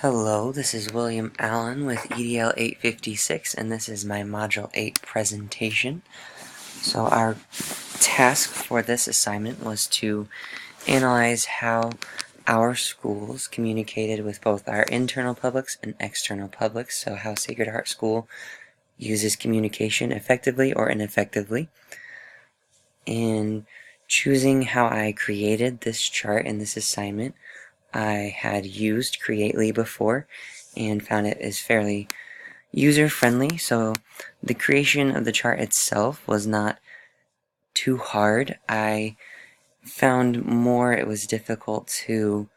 Hello, this is William Allen with EDL 856, and this is my Module 8 presentation. So our task for this assignment was to analyze how our schools communicated with both our internal publics and external publics, so how Sacred Heart School uses communication effectively or ineffectively. In choosing how I created this chart in this assignment, I had used Creately before and found it is fairly user-friendly, so the creation of the chart itself was not too hard. I found it was difficult to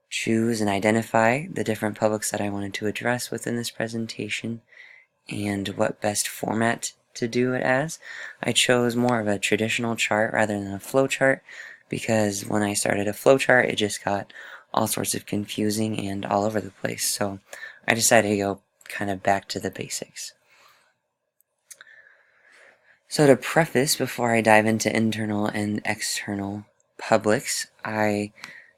choose and identify the different publics that I wanted to address within this presentation and what best format to do it as. I chose more of a traditional chart rather than a flow chart because when I started a flow chart it just got all sorts of confusing and all over the place, so I decided to go kind of back to the basics. So to preface, before I dive into internal and external publics, I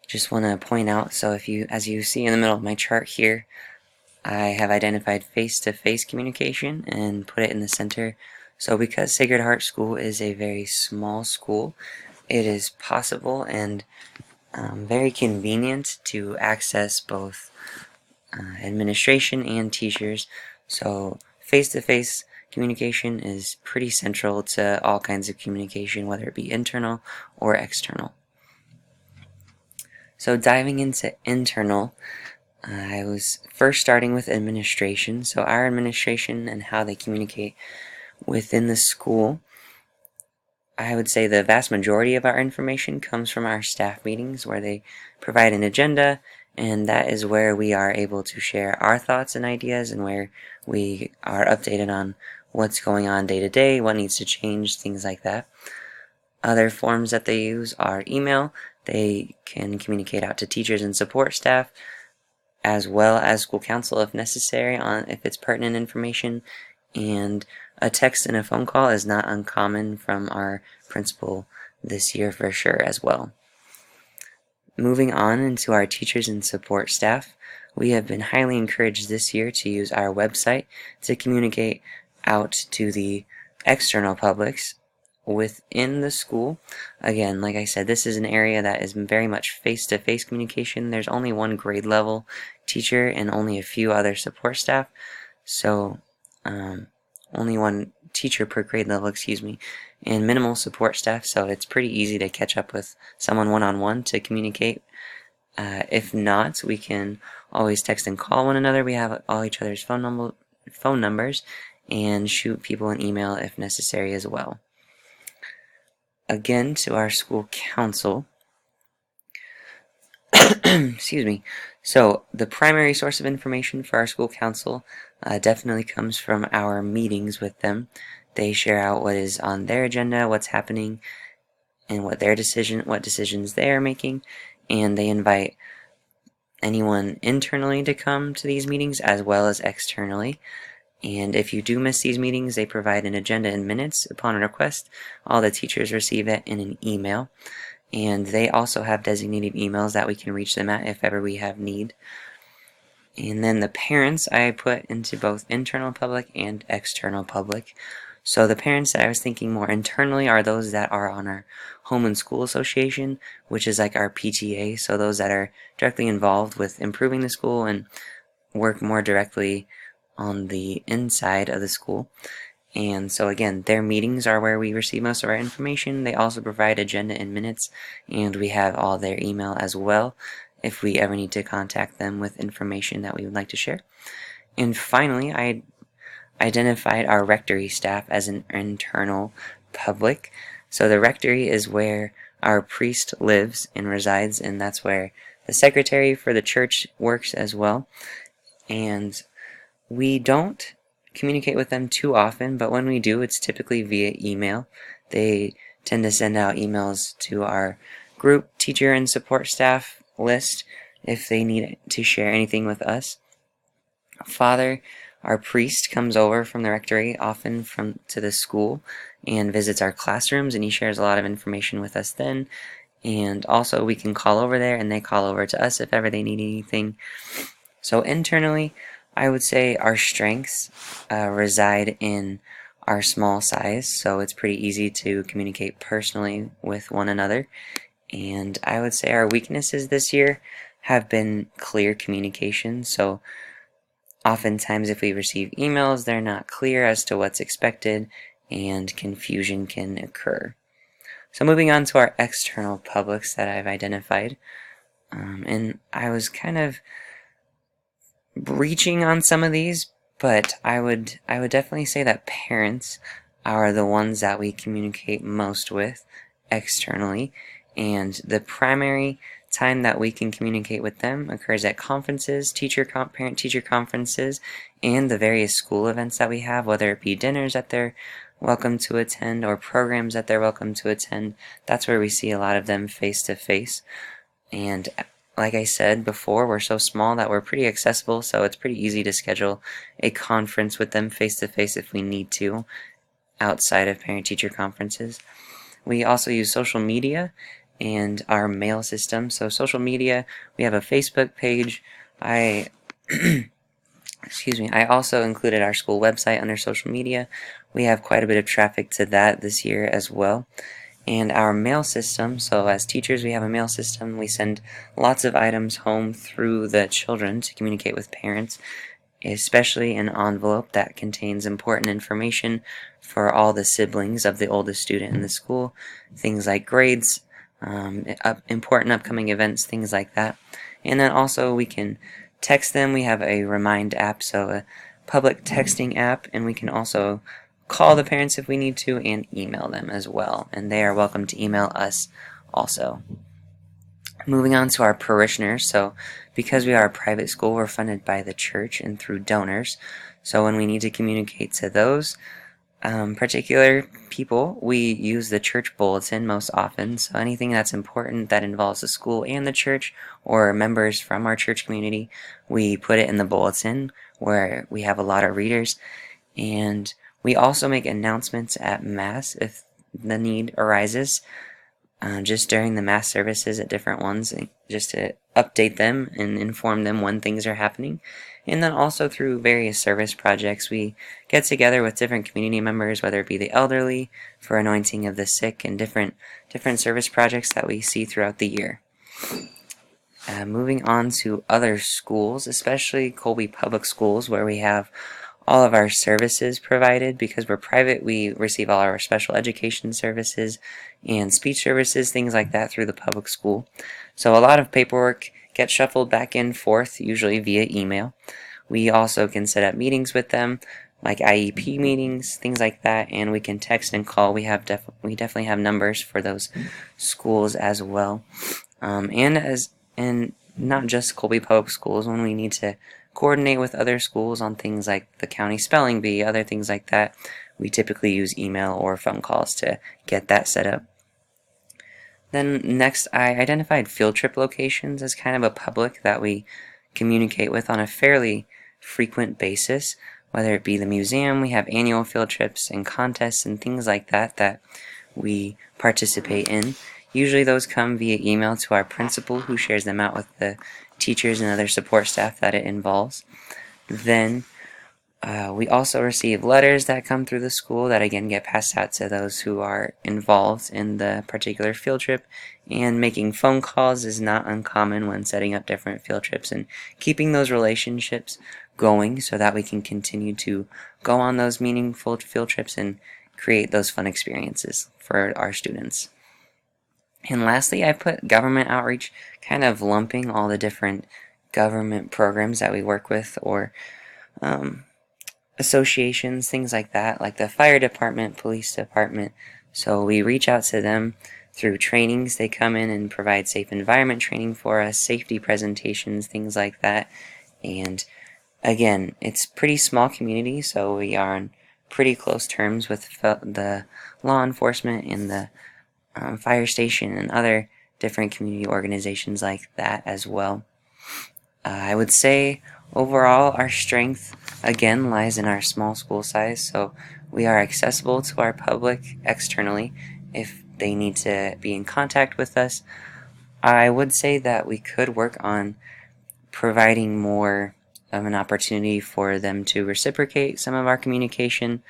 just want to point out, so as you see in the middle of my chart here, I have identified face-to-face communication and put it in the center. So because Sacred Heart School is a very small school, it is possible and very convenient to access both administration and teachers. So face-to-face communication is pretty central to all kinds of communication, whether it be internal or external. So diving into internal, I was first starting with administration. So our administration and how they communicate within the school, I would say the vast majority of our information comes from our staff meetings where they provide an agenda, and that is where we are able to share our thoughts and ideas and where we are updated on what's going on day to day, what needs to change, things like that. Other forms that they use are email. They can communicate out to teachers and support staff, as well as school council if necessary, if it's pertinent information, and a text and a phone call is not uncommon from our principal this year for sure as well. Moving on into our teachers and support staff, we have been highly encouraged this year to use our website to communicate out to the external publics within the school. Again, like I said, this is an area that is very much face-to-face communication. There's only one grade level teacher and only a few other support staff, so only one teacher per grade level, and minimal support staff, so it's pretty easy to catch up with someone one-on-one to communicate. If not, we can always text and call one another. We have all each other's phone numbers and shoot people an email if necessary as well. Again, to our school council, so the primary source of information for our school council definitely comes from our meetings with them. They share out what is on their agenda, what's happening, and what decisions they are making, and they invite anyone internally to come to these meetings as well as externally. And if you do miss these meetings, they provide an agenda in minutes upon request. All the teachers receive it in an email, and they also have designated emails that we can reach them at if ever we have need. And then the parents I put into both internal public and external public. So the parents that I was thinking more internally are those that are on our home and school association, which is like our PTA, so those that are directly involved with improving the school and work more directly on the inside of the school. And so again, their meetings are where we receive most of our information. They also provide agenda in minutes, and we have all their email as well if we ever need to contact them with information that we would like to share. And finally, I identified our Rectory staff as an internal public. So the Rectory is where our priest lives and resides, and that's where the secretary for the church works as well. And we don't communicate with them too often, but when we do, it's typically via email. They tend to send out emails to our group teacher and support staff list if they need to share anything with us. Father, our priest, comes over from the rectory often to the school and visits our classrooms, and he shares a lot of information with us then. And also we can call over there and they call over to us if ever they need anything. So internally, I would say our strengths reside in our small size, so it's pretty easy to communicate personally with one another. And I would say our weaknesses this year have been clear communication. So oftentimes if we receive emails, they're not clear as to what's expected, and confusion can occur. So moving on to our external publics that I've identified, and I was kind of reaching on some of these, but I would definitely say that parents are the ones that we communicate most with externally, and the primary time that we can communicate with them occurs at conferences, parent-teacher conferences, and the various school events that we have, whether it be dinners that they're welcome to attend or programs that they're welcome to attend. That's where we see a lot of them face to face. And like I said before, we're so small that we're pretty accessible, so it's pretty easy to schedule a conference with them face to face if we need to, outside of parent-teacher conferences. We also use social media and our mail system. So social media, we have a Facebook page. I also included our school website under social media. We have quite a bit of traffic to that this year as well. And our mail system, so as teachers we have a mail system. We send lots of items home through the children to communicate with parents, especially an envelope that contains important information for all the siblings of the oldest student in the school, things like grades, important upcoming events, things like that. And then also we can text them. We have a Remind app, so a public texting app, and we can also call the parents if we need to, and email them as well, and they are welcome to email us also. Moving on to our parishioners, so because we are a private school, we're funded by the church and through donors, so when we need to communicate to those particular people, we use the church bulletin most often. So anything that's important that involves the school and the church, or members from our church community, we put it in the bulletin where we have a lot of readers. And we also make announcements at Mass if the need arises, just during the Mass services at different ones, just to update them and inform them when things are happening. And then also through various service projects, we get together with different community members, whether it be the elderly, for anointing of the sick, and different service projects that we see throughout the year. Moving on to other schools, especially Colby Public Schools, where we have all of our services provided. Because we're private, we receive all our special education services and speech services, things like that, through the public school. So a lot of paperwork gets shuffled back and forth, usually via email. We also can set up meetings with them, like IEP meetings, things like that, and we can text and call. We definitely have numbers for those schools as well, and not just Colby Public Schools. When we need to coordinate with other schools on things like the county spelling bee, other things like that, we typically use email or phone calls to get that set up. Then next, I identified field trip locations as kind of a public that we communicate with on a fairly frequent basis, whether it be the museum. We have annual field trips and contests and things like that that we participate in. Usually those come via email to our principal, who shares them out with the teachers and other support staff that it involves. Then we also receive letters that come through the school that again get passed out to those who are involved in the particular field trip, and making phone calls is not uncommon when setting up different field trips and keeping those relationships going so that we can continue to go on those meaningful field trips and create those fun experiences for our students. And lastly, I put government outreach, kind of lumping all the different government programs that we work with, or associations, things like that, like the fire department, police department. So we reach out to them through trainings. They come in and provide safe environment training for us, safety presentations, things like that. And again, it's pretty small community, so we are on pretty close terms with the law enforcement and the fire station and other different community organizations like that as well. I would say overall our strength again lies in our small school size, so we are accessible to our public externally if they need to be in contact with us. I would say that we could work on providing more of an opportunity for them to reciprocate some of our communication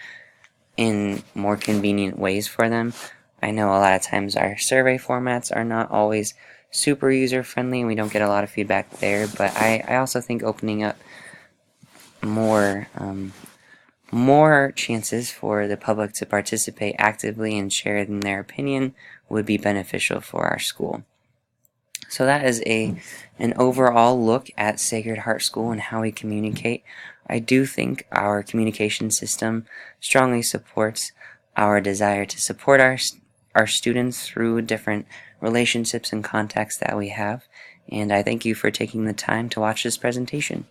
in more convenient ways for them. I know a lot of times our survey formats are not always super user friendly and we don't get a lot of feedback there, but I also think opening up more more chances for the public to participate actively and share in their opinion would be beneficial for our school. So that is an overall look at Sacred Heart School and how we communicate. I do think our communication system strongly supports our desire to support our students through different relationships and contacts that we have. And I thank you for taking the time to watch this presentation.